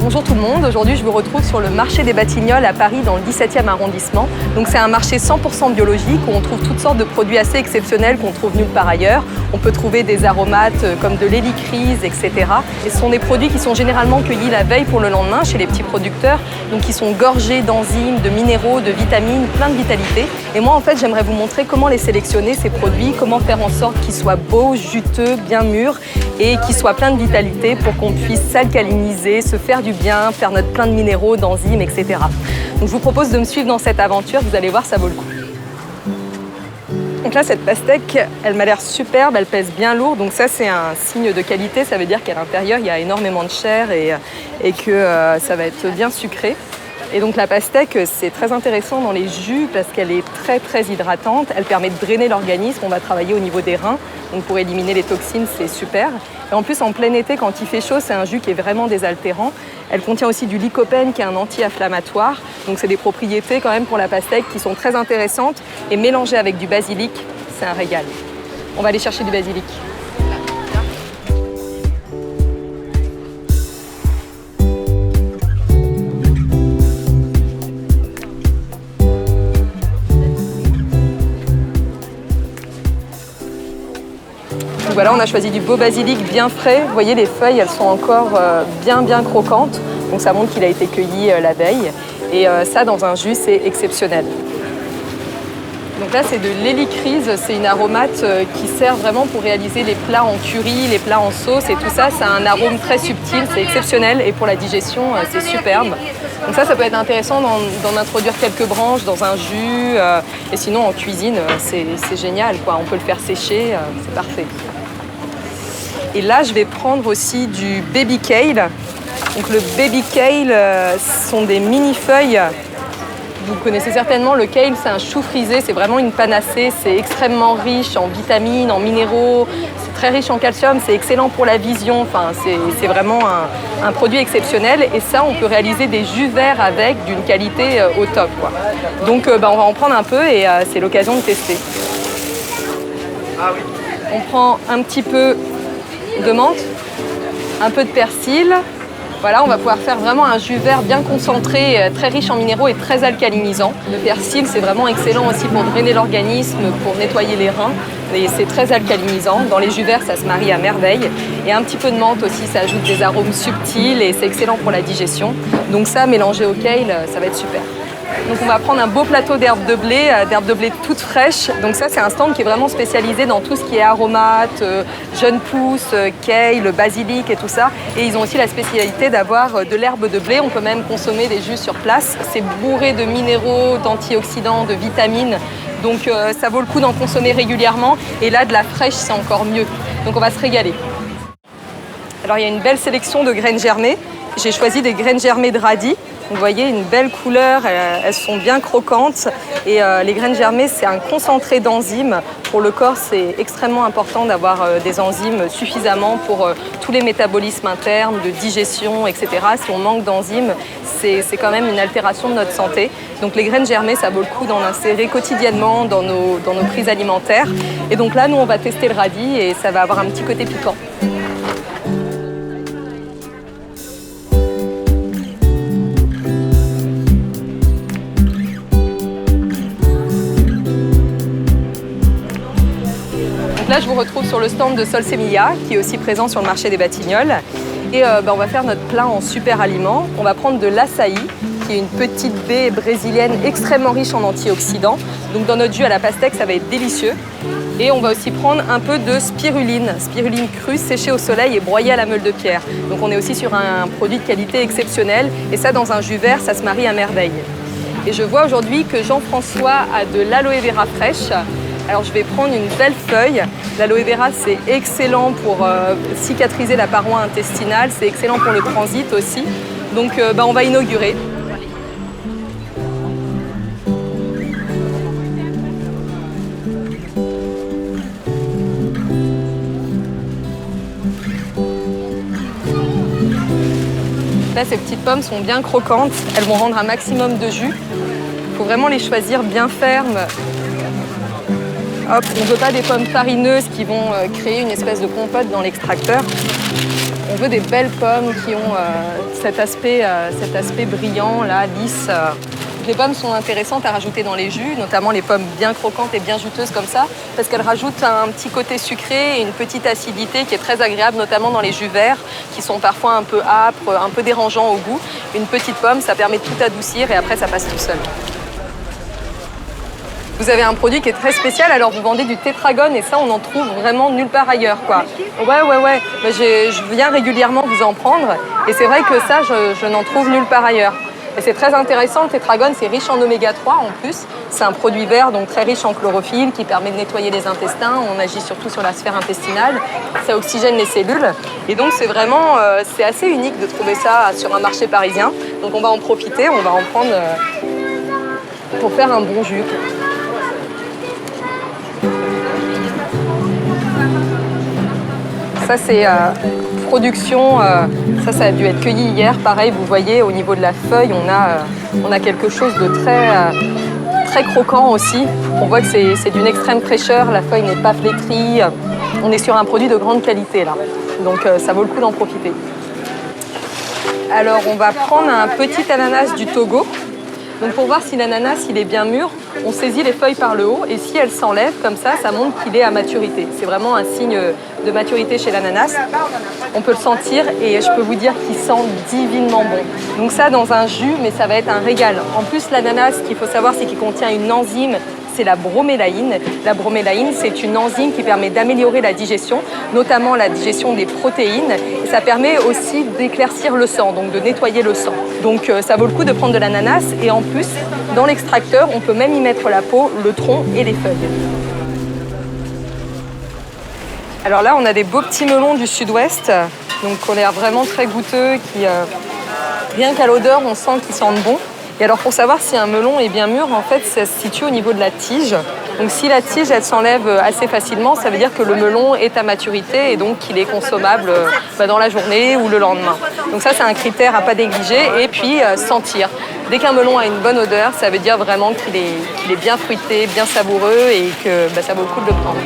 Bonjour tout le monde, aujourd'hui je vous retrouve sur le marché des Batignolles à Paris dans le 17e arrondissement. Donc c'est un marché 100% biologique où on trouve toutes sortes de produits assez exceptionnels qu'on trouve nulle part ailleurs. On peut trouver des aromates comme de l'hélicryse, etc. Et ce sont des produits qui sont généralement cueillis la veille pour le lendemain chez les petits producteurs, donc qui sont gorgés d'enzymes, de minéraux, de vitamines, plein de vitalité. Et moi en fait j'aimerais vous montrer comment les sélectionner ces produits, comment faire en sorte qu'ils soient beaux, juteux, bien mûrs et qu'ils soient pleins de vitalité pour qu'on puisse s'alcaliniser, se faire du bien, faire notre plein de minéraux, d'enzymes, etc. Donc je vous propose de me suivre dans cette aventure, vous allez voir, ça vaut le coup. Donc là, cette pastèque, elle m'a l'air superbe, elle pèse bien lourd, donc ça c'est un signe de qualité, ça veut dire qu'à l'intérieur il y a énormément de chair et que ça va être bien sucré. Et donc la pastèque, c'est très intéressant dans les jus parce qu'elle est très hydratante, elle permet de drainer l'organisme, on va travailler au niveau des reins, donc pour éliminer les toxines, c'est super. Et en plus, en plein été, quand il fait chaud, c'est un jus qui est vraiment désaltérant. Elle contient aussi du lycopène qui est un anti-inflammatoire, donc c'est des propriétés quand même pour la pastèque qui sont très intéressantes et mélangées avec du basilic, c'est un régal. On va aller chercher du basilic. Donc voilà, on a choisi du beau basilic bien frais. Vous voyez, les feuilles, elles sont encore bien croquantes. Donc ça montre qu'il a été cueilli la veille. Et ça, dans un jus, c'est exceptionnel. Donc là, c'est de l'hélicryse. C'est une aromate qui sert vraiment pour réaliser les plats en curry, les plats en sauce et tout ça. Ça a un arôme très subtil, c'est exceptionnel. Et pour la digestion, c'est superbe. Donc ça peut être intéressant d'en introduire quelques branches dans un jus. Et sinon, en cuisine, c'est génial, quoi. On peut le faire sécher, c'est parfait. Et là, je vais prendre aussi du baby kale. Donc le baby kale, ce sont des mini-feuilles. Vous connaissez certainement le kale, c'est un chou frisé, c'est vraiment une panacée. C'est extrêmement riche en vitamines, en minéraux. C'est très riche en calcium, c'est excellent pour la vision. Enfin, c'est vraiment un produit exceptionnel. Et ça, on peut réaliser des jus verts avec d'une qualité au top, quoi. Donc on va en prendre un peu et c'est l'occasion de tester. On prend un petit peu de menthe, un peu de persil. Voilà, on va pouvoir faire vraiment un jus vert bien concentré, très riche en minéraux et très alcalinisant. Le persil, c'est vraiment excellent aussi pour drainer l'organisme, pour nettoyer les reins. Et c'est très alcalinisant. Dans les jus verts, ça se marie à merveille. Et un petit peu de menthe aussi, ça ajoute des arômes subtils et c'est excellent pour la digestion. Donc ça, mélangé au kale, ça va être super. Donc on va prendre un beau plateau d'herbes de blé toutes fraîches. Donc ça, c'est un stand qui est vraiment spécialisé dans tout ce qui est aromates, jeunes pousses, kale, basilic et tout ça. Et ils ont aussi la spécialité d'avoir de l'herbe de blé. On peut même consommer des jus sur place. C'est bourré de minéraux, d'antioxydants, de vitamines. Donc ça vaut le coup d'en consommer régulièrement. Et là, de la fraîche, c'est encore mieux. Donc on va se régaler. Alors il y a une belle sélection de graines germées. J'ai choisi des graines germées de radis. Vous voyez, une belle couleur, elles sont bien croquantes et les graines germées, c'est un concentré d'enzymes. Pour le corps, c'est extrêmement important d'avoir des enzymes suffisamment pour tous les métabolismes internes, de digestion, etc. Si on manque d'enzymes, c'est quand même une altération de notre santé. Donc les graines germées, ça vaut le coup d'en insérer quotidiennement dans nos prises alimentaires. Et donc là, nous, on va tester le radis et ça va avoir un petit côté piquant. Là, je vous retrouve sur le stand de Solsemilla, qui est aussi présent sur le marché des Batignolles. Et on va faire notre plat en super aliment. On va prendre de l'açaï, qui est une petite baie brésilienne extrêmement riche en antioxydants. Donc dans notre jus à la pastèque, ça va être délicieux. Et on va aussi prendre un peu de spiruline crue, séchée au soleil et broyée à la meule de pierre. Donc on est aussi sur un produit de qualité exceptionnelle. Et ça, dans un jus vert, ça se marie à merveille. Et je vois aujourd'hui que Jean-François a de l'aloe vera fraîche. Alors je vais prendre une belle feuille. L'aloe vera, c'est excellent pour cicatriser la paroi intestinale, c'est excellent pour le transit aussi. Donc on va inaugurer. Là, ces petites pommes sont bien croquantes. Elles vont rendre un maximum de jus. Il faut vraiment les choisir bien fermes. Hop, on ne veut pas des pommes farineuses qui vont créer une espèce de compote dans l'extracteur. On veut des belles pommes qui ont cet aspect brillant, là, lisse. Les pommes sont intéressantes à rajouter dans les jus, notamment les pommes bien croquantes et bien juteuses comme ça, parce qu'elles rajoutent un petit côté sucré et une petite acidité qui est très agréable, notamment dans les jus verts, qui sont parfois un peu âpres, un peu dérangeants au goût. Une petite pomme, ça permet de tout adoucir et après ça passe tout seul. Vous avez un produit qui est très spécial, alors vous vendez du tétragone et ça on en trouve vraiment nulle part ailleurs, quoi. Ouais. Je viens régulièrement vous en prendre et c'est vrai que ça je n'en trouve nulle part ailleurs. Et c'est très intéressant, le tétragone c'est riche en oméga 3 en plus. C'est un produit vert donc très riche en chlorophylle qui permet de nettoyer les intestins. On agit surtout sur la sphère intestinale, ça oxygène les cellules. Et donc c'est vraiment, c'est assez unique de trouver ça sur un marché parisien. Donc on va en profiter, on va en prendre pour faire un bon jus. Ça c'est production, ça a dû être cueilli hier. Pareil, vous voyez au niveau de la feuille, on a quelque chose de très croquant aussi. On voit que c'est d'une extrême fraîcheur, la feuille n'est pas flétrie. On est sur un produit de grande qualité là, donc ça vaut le coup d'en profiter. Alors on va prendre un petit ananas du Togo. Donc pour voir si l'ananas il est bien mûr, on saisit les feuilles par le haut et si elles s'enlèvent comme ça montre qu'il est à maturité. C'est vraiment un signe de maturité chez l'ananas. On peut le sentir et je peux vous dire qu'il sent divinement bon. Donc ça dans un jus, mais ça va être un régal. En plus l'ananas, ce qu'il faut savoir, c'est qu'il contient une enzyme, c'est la bromélaïne. La bromélaïne, c'est une enzyme qui permet d'améliorer la digestion, notamment la digestion des protéines. Et ça permet aussi d'éclaircir le sang, donc de nettoyer le sang. Donc ça vaut le coup de prendre de l'ananas. Et en plus, dans l'extracteur, on peut même y mettre la peau, le tronc et les feuilles. Alors là, on a des beaux petits melons du sud-ouest, donc qui ont l'air vraiment très goûteux, qui, rien qu'à l'odeur, on sent qu'ils sentent bon. Et alors pour savoir si un melon est bien mûr, en fait, ça se situe au niveau de la tige. Donc si la tige, elle s'enlève assez facilement, ça veut dire que le melon est à maturité et donc qu'il est consommable dans la journée ou le lendemain. Donc ça, c'est un critère à pas négliger. Et puis sentir. Dès qu'un melon a une bonne odeur, ça veut dire vraiment qu'il est bien fruité, bien savoureux et que ça vaut le coup de le prendre.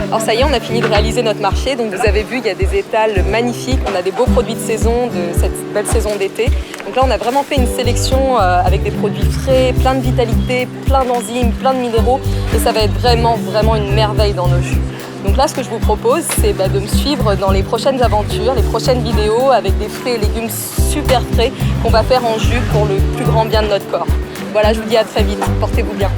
Alors ça y est, on a fini de réaliser notre marché. Donc vous avez vu, il y a des étals magnifiques. On a des beaux produits de saison, de cette belle saison d'été. Donc là, on a vraiment fait une sélection avec des produits frais, plein de vitalité, plein d'enzymes, plein de minéraux. Et ça va être vraiment une merveille dans nos jus. Donc là, ce que je vous propose, c'est de me suivre dans les prochaines aventures, les prochaines vidéos avec des fruits et légumes super frais qu'on va faire en jus pour le plus grand bien de notre corps. Voilà, je vous dis à très vite. Portez-vous bien.